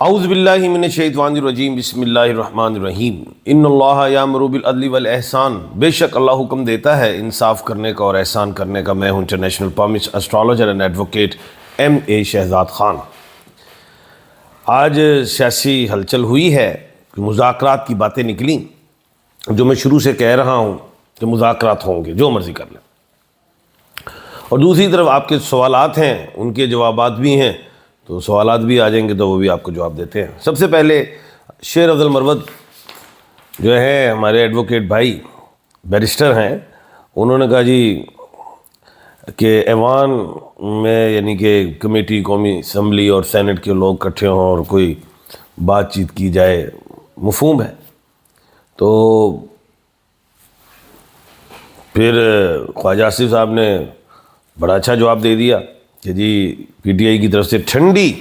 اعوذ باللہ من الشیطان الرجیم بسم اللہ الرحمن الرحیم ان اللہ یامر بالعدل والاحسان، بے شک اللہ حکم دیتا ہے انصاف کرنے کا اور احسان کرنے کا۔ میں ہوں international promise astrologer and advocate M.A. Shahzad Khan. آج سیاسی ہلچل ہوئی ہے کہ مذاکرات کی باتیں نکلیں، جو میں شروع سے کہہ رہا ہوں کہ مذاکرات ہوں گے، جو مرضی کر لیں، اور دوسری طرف آپ کے سوالات ہیں، ان کے جوابات بھی ہیں، تو سوالات بھی آ جائیں گے تو وہ بھی آپ کو جواب دیتے ہیں۔ سب سے پہلے شیر افضل مروت جو ہے ہمارے ایڈوکیٹ بھائی بیرسٹر ہیں، انہوں نے کہا جی کہ ایوان میں یعنی کہ کمیٹی، قومی اسمبلی اور سینٹ کے لوگ اکٹھے ہوں اور کوئی بات چیت کی جائے، مفہوم ہے۔ تو پھر خواجہ آصف صاحب نے بڑا اچھا جواب دے دیا کہ جی PTI کی طرف سے ٹھنڈی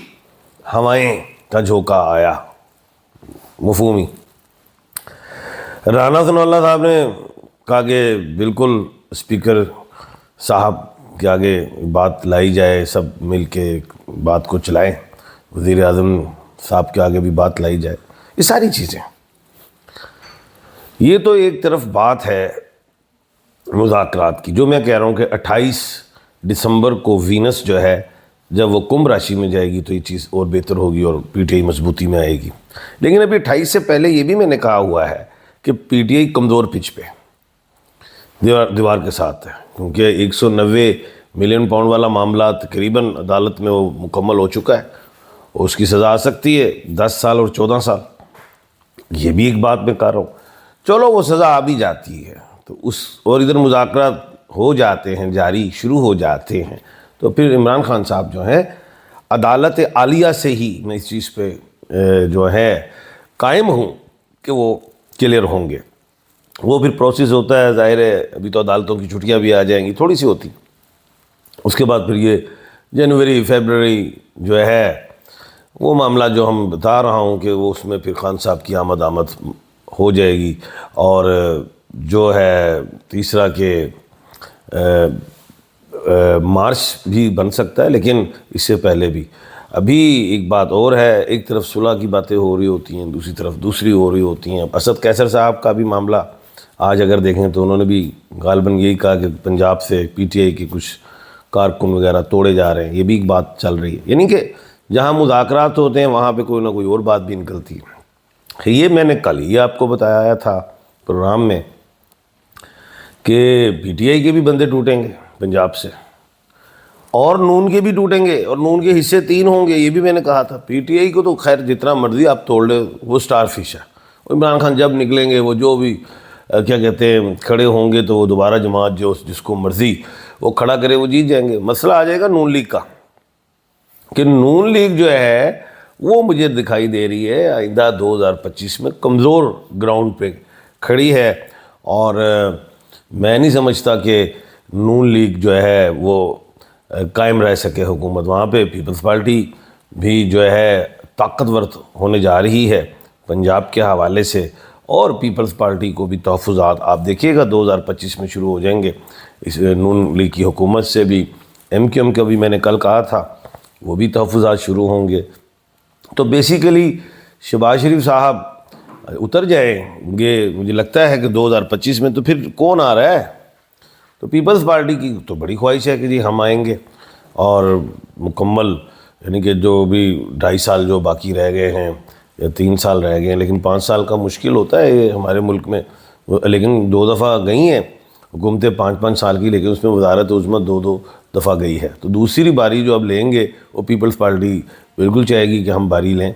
ہوائیں کا جھونکا آیا، مفہومی۔ رانا ثناء اللہ صاحب نے کہا کہ بالکل اسپیکر صاحب کے آگے بات لائی جائے، سب مل کے بات کو چلائیں، وزیر اعظم صاحب کے آگے بھی بات لائی جائے، یہ ساری چیزیں۔ یہ تو ایک طرف بات ہے مذاکرات کی، جو میں کہہ رہا ہوں کہ 28 دسمبر کو وینس جو ہے جب وہ کمبھ راشی میں جائے گی تو یہ چیز اور بہتر ہوگی اور PTI مضبوطی میں آئے گی۔ لیکن ابھی 28 سے پہلے یہ بھی میں نے کہا ہوا ہے کہ PTI کمزور پچ پہ دیوار کے ساتھ ہے، کیونکہ 190 ملین پاؤنڈ والا معاملہ تقریباً عدالت میں وہ مکمل ہو چکا ہے، اور اس کی سزا آ سکتی ہے 10 سال اور 14 سال۔ یہ بھی ایک بات میں کہہ رہا ہوں، چلو وہ سزا آ بھی جاتی ہے تو اور ادھر مذاکرات ہو جاتے ہیں، جاری شروع ہو جاتے ہیں، تو پھر عمران خان صاحب جو ہیں عدالت عالیہ سے ہی میں اس چیز پہ جو ہے قائم ہوں کہ وہ کلیئر ہوں گے۔ وہ پھر پروسیس ہوتا ہے، ظاہر ہے ابھی تو عدالتوں کی چھٹیاں بھی آ جائیں گی، تھوڑی سی ہوتی، اس کے بعد پھر یہ جنوری فیبرری جو ہے وہ معاملہ جو ہم بتا رہا ہوں کہ وہ اس میں پھر خان صاحب کی آمد ہو جائے گی، اور جو ہے تیسرا کہ مارچ بھی بن سکتا ہے، لیکن اس سے پہلے بھی۔ ابھی ایک بات اور ہے، ایک طرف صلح کی باتیں ہو رہی ہوتی ہیں، دوسری طرف دوسری ہو رہی ہوتی ہیں۔ اسد قیصر صاحب کا بھی معاملہ آج اگر دیکھیں تو انہوں نے بھی غالباً یہی کہا کہ پنجاب سے PTI کے کچھ کارکن وغیرہ توڑے جا رہے ہیں، یہ بھی ایک بات چل رہی ہے، یعنی کہ جہاں مذاکرات ہوتے ہیں وہاں پہ کوئی نہ کوئی اور بات بھی نکلتی ہے۔ یہ میں نے کل یہ آپ کو بتایا تھا پروگرام میں کہ PTI کے بھی بندے ٹوٹیں گے پنجاب سے، اور نون کے بھی ٹوٹیں گے، اور نون کے حصے 3 ہوں گے، یہ بھی میں نے کہا تھا۔ PTI کو تو خیر جتنا مرضی آپ توڑ لیں، وہ سٹار فش ہے۔ عمران خان جب نکلیں گے، وہ جو بھی کیا کہتے ہیں کھڑے ہوں گے، تو وہ دوبارہ جماعت جو جس کو مرضی وہ کھڑا کرے وہ جیت جائیں گے۔ مسئلہ آ جائے گا نون لیگ کا، کہ نون لیگ جو ہے وہ مجھے دکھائی دے رہی ہے آئندہ 2025 میں کمزور گراؤنڈ پہ کھڑی ہے، اور میں نہیں سمجھتا کہ نون لیگ جو ہے وہ قائم رہ سکے حکومت۔ وہاں پہ پیپلز پارٹی بھی جو ہے طاقتور ہونے جا رہی ہے پنجاب کے حوالے سے، اور پیپلز پارٹی کو بھی تحفظات آپ دیکھیے گا 2025 میں شروع ہو جائیں گے۔ اس نون لیگ کی حکومت سے بھی MQM کا بھی میں نے کل کہا تھا، وہ بھی تحفظات شروع ہوں گے۔ تو بیسیکلی شہباز شریف صاحب اتر جائیں گے، مجھے لگتا ہے کہ 2025 میں، تو پھر کون آ رہا ہے؟ تو پیپلز پارٹی کی تو بڑی خواہش ہے کہ جی ہم آئیں گے، اور مکمل یعنی کہ جو بھی 2.5 سال جو باقی رہ گئے ہیں یا 3 سال رہ گئے ہیں، لیکن 5 سال کا مشکل ہوتا ہے یہ ہمارے ملک میں، لیکن 2 دفعہ گئی ہیں حکومتیں 5-5 سال کی، لیکن اس میں وزارت عظمیٰ 2 دفعہ گئی ہے۔ تو دوسری باری جو اب لیں گے وہ پیپلز پارٹی بالکل چاہے گی کہ ہم باری لیں۔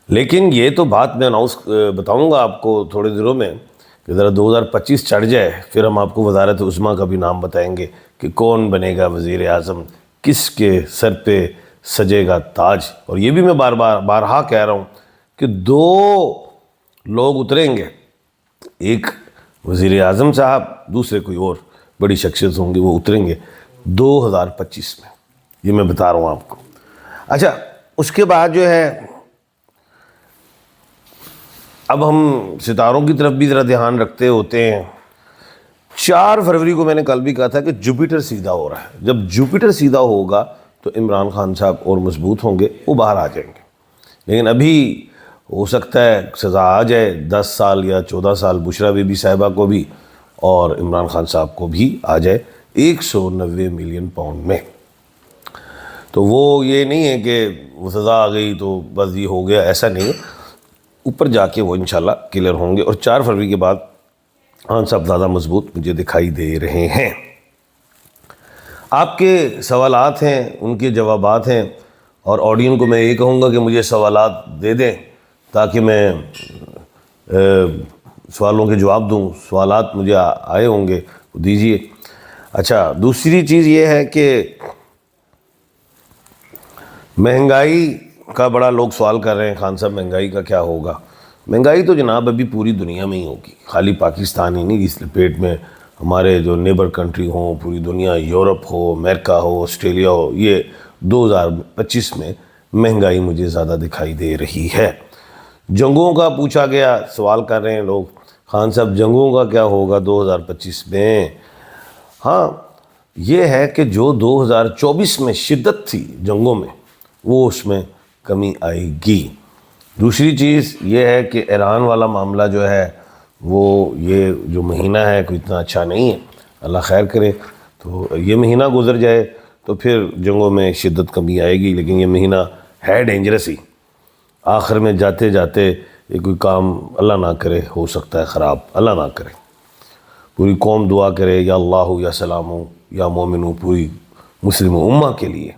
لیکن یہ تو بات میں بتاؤں گا آپ کو تھوڑے دنوں میں کہ ذرا 2025 چڑھ جائے، پھر ہم آپ کو وزارت عظمیٰ کا بھی نام بتائیں گے کہ کون بنے گا وزیر اعظم، کس کے سر پہ سجے گا تاج۔ اور یہ بھی میں بارہا کہہ رہا ہوں کہ 2 لوگ اتریں گے، ایک وزیر اعظم صاحب، دوسرے کوئی اور بڑی شخصیت ہوں گی، وہ اتریں گے 2025 میں، یہ میں بتا رہا ہوں آپ کو۔ اچھا، اس کے بعد جو ہے اب ہم ستاروں کی طرف بھی ذرا دھیان رکھتے ہوتے ہیں۔ 4 فروری کو میں نے کل بھی کہا تھا کہ جوپیٹر سیدھا ہو رہا ہے، جب جوپیٹر سیدھا ہوگا تو عمران خان صاحب اور مضبوط ہوں گے، وہ باہر آ جائیں گے۔ لیکن ابھی ہو سکتا ہے سزا آ جائے 10 سال یا 14 سال بشرا بی بی صاحبہ کو بھی اور عمران خان صاحب کو بھی آ جائے 190 ملین پاؤنڈ میں. تو وہ یہ نہیں ہے کہ وہ سزا آ گئی تو بس یہ ہو گیا، ایسا نہیں ہے. اوپر جا کے وہ انشاءاللہ کلیئر ہوں گے، اور 4 فروری کے بعد خان صاحب زیادہ مضبوط مجھے دکھائی دے رہے ہیں. آپ کے سوالات ہیں، ان کے جوابات ہیں، اور آڈین کو میں یہ کہوں گا کہ مجھے سوالات دے دیں تاکہ میں سوالوں کے جواب دوں. سوالات مجھے آئے ہوں گے وہ دیجیے. اچھا، دوسری چیز یہ ہے کہ مہنگائی کا بڑا لوگ سوال کر رہے ہیں، خان صاحب مہنگائی کا کیا ہوگا؟ مہنگائی تو جناب ابھی پوری دنیا میں ہی ہوگی، خالی پاکستان ہی نہیں، اس لپیٹ میں ہمارے جو نیبر کنٹری ہوں، پوری دنیا، یورپ ہو، امریکہ ہو، آسٹریلیا ہو، یہ 2025 میں مہنگائی مجھے زیادہ دکھائی دے رہی ہے. جنگوں کا پوچھا گیا، سوال کر رہے ہیں لوگ، خان صاحب جنگوں کا کیا ہوگا 2025 میں؟ ہاں، یہ ہے کہ جو 2024 میں شدت تھی جنگوں میں، وہ اس میں کمی آئے گی. دوسری چیز یہ ہے کہ ایران والا معاملہ جو ہے وہ یہ جو مہینہ ہے کوئی اتنا اچھا نہیں ہے، اللہ خیر کرے. تو یہ مہینہ گزر جائے تو پھر جنگوں میں شدت کمی آئے گی، لیکن یہ مہینہ ہے ڈینجرس ہی. آخر میں جاتے جاتے یہ کوئی کام اللہ نہ کرے ہو سکتا ہے خراب، اللہ نہ کرے. پوری قوم دعا کرے یا اللہ یا سلام یا مومن، پوری مسلم امہ کے لیے،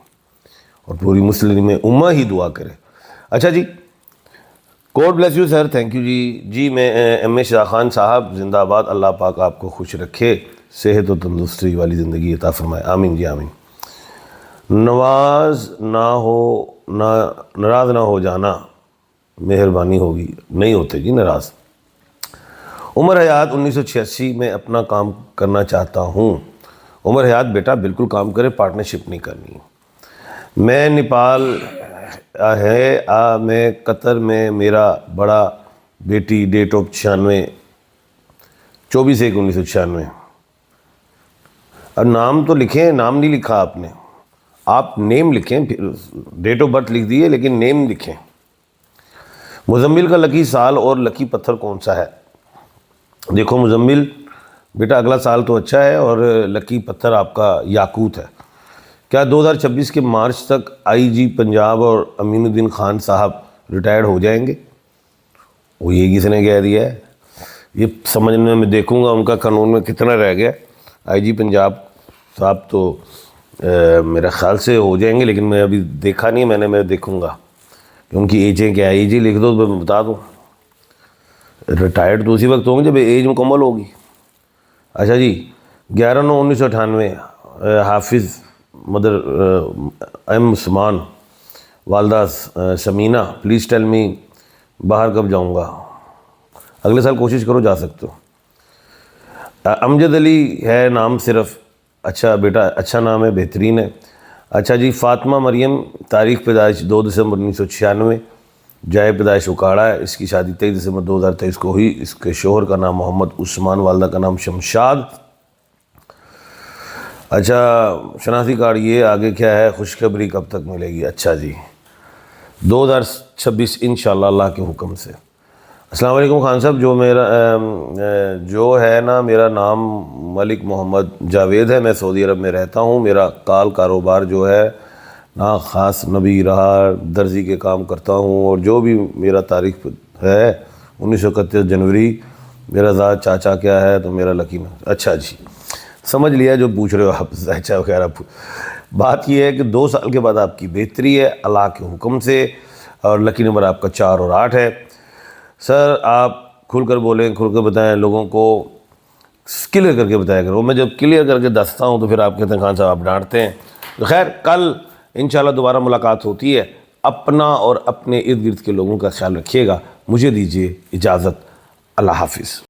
اور پوری مسلم امہ ہی دعا کرے. اچھا جی، God bless you sir, thank you جی. میں ایم اے شاہ خان صاحب زندہ آباد، اللہ پاک آپ کو خوش رکھے، صحت و تندرستی والی زندگی عطا فرمائے، آمین جی آمین. ناراض نہ ہو جانا، مہربانی ہوگی. نہیں ہوتے جی ناراض. عمر حیات 1986 میں اپنا کام کرنا چاہتا ہوں. عمر حیات بیٹا بالکل کام کرے، پارٹنرشپ نہیں کرنی ہے. میں نیپال ہے میں قطر میں، میرا بڑا بیٹی ڈیٹ آف 24/1/1996. اب نام تو لکھیں، نام نہیں لکھا آپ نے، آپ نیم لکھیں، ڈیٹ آف برتھ لکھ دیے لیکن نیم لکھیں. مزمل کا لکی سال اور لکی پتھر کون سا ہے؟ دیکھو مزمل بیٹا، اگلا سال تو اچھا ہے، اور لکی پتھر آپ کا یاقوت ہے. کیا 2026 کے مارچ تک آئی جی پنجاب اور امین الدین خان صاحب ریٹائرڈ ہو جائیں گے؟ وہ یہ کس نے کہہ دیا ہے؟ یہ سمجھنے میں دیکھوں گا ان کا قانون میں کتنا رہ گیا. آئی جی پنجاب صاحب تو میرے خیال سے ہو جائیں گے، لیکن میں ابھی دیکھا نہیں، میں دیکھوں گا کہ ان کی ایجیں کیا ہے. ایجیں لکھ دو تو میں بتا دوں. ریٹائرڈ تو اسی وقت ہوں گے جب ایج مکمل ہوگی. اچھا جی، 11/9/1998 حافظ مدر ایم عثمان، والدہ سمینہ، پلیز ٹیل می باہر کب جاؤں گا؟ اگلے سال کوشش کرو، جا سکتے ہو. امجد علی ہے نام صرف. اچھا بیٹا، اچھا نام ہے، بہترین ہے. اچھا جی، فاطمہ مریم، تاریخ پیدائش 2 دسمبر 1996، جائے پیدائش اکاڑا ہے. اس کی شادی 23 دسمبر 2023 کو ہوئی. اس کے شوہر کا نام محمد عثمان، والدہ کا نام شمشاد. اچھا، شناختی کارڈ یہ آگے کیا ہے؟ خوشخبری کب تک ملے گی؟ اچھا جی، 2026 انشاءاللہ اللہ کے حکم سے. السلام علیکم خان صاحب، جو ہے نا، میرا نام ملک محمد جاوید ہے، میں سعودی عرب میں رہتا ہوں. میرا کاروبار جو ہے نا خاص نبی رہا، درزی کے کام کرتا ہوں، اور جو بھی میرا تاریخ ہے 1931 جنوری. میرا ذات چاچا کیا ہے تو میرا لکی نمبر. اچھا جی، سمجھ لیا جو پوچھ رہے ہو آپ، زائچہ وغیرہ. بات یہ ہے کہ 2 سال کے بعد آپ کی بہتری ہے اللہ کے حکم سے، اور لکی نمبر آپ کا 4 اور 8 ہے. سر آپ کھل کر بولیں، کھل کر بتائیں، لوگوں کو کلیئر کر کے بتایا کرو. میں جب کلیئر کر کے دستا ہوں تو پھر آپ کہتے ہیں خان صاحب آپ ڈانٹتے ہیں. خیر، کل انشاءاللہ دوبارہ ملاقات ہوتی ہے. اپنا اور اپنے ارد گرد کے لوگوں کا خیال رکھیے گا. مجھے دیجیے اجازت، اللہ حافظ.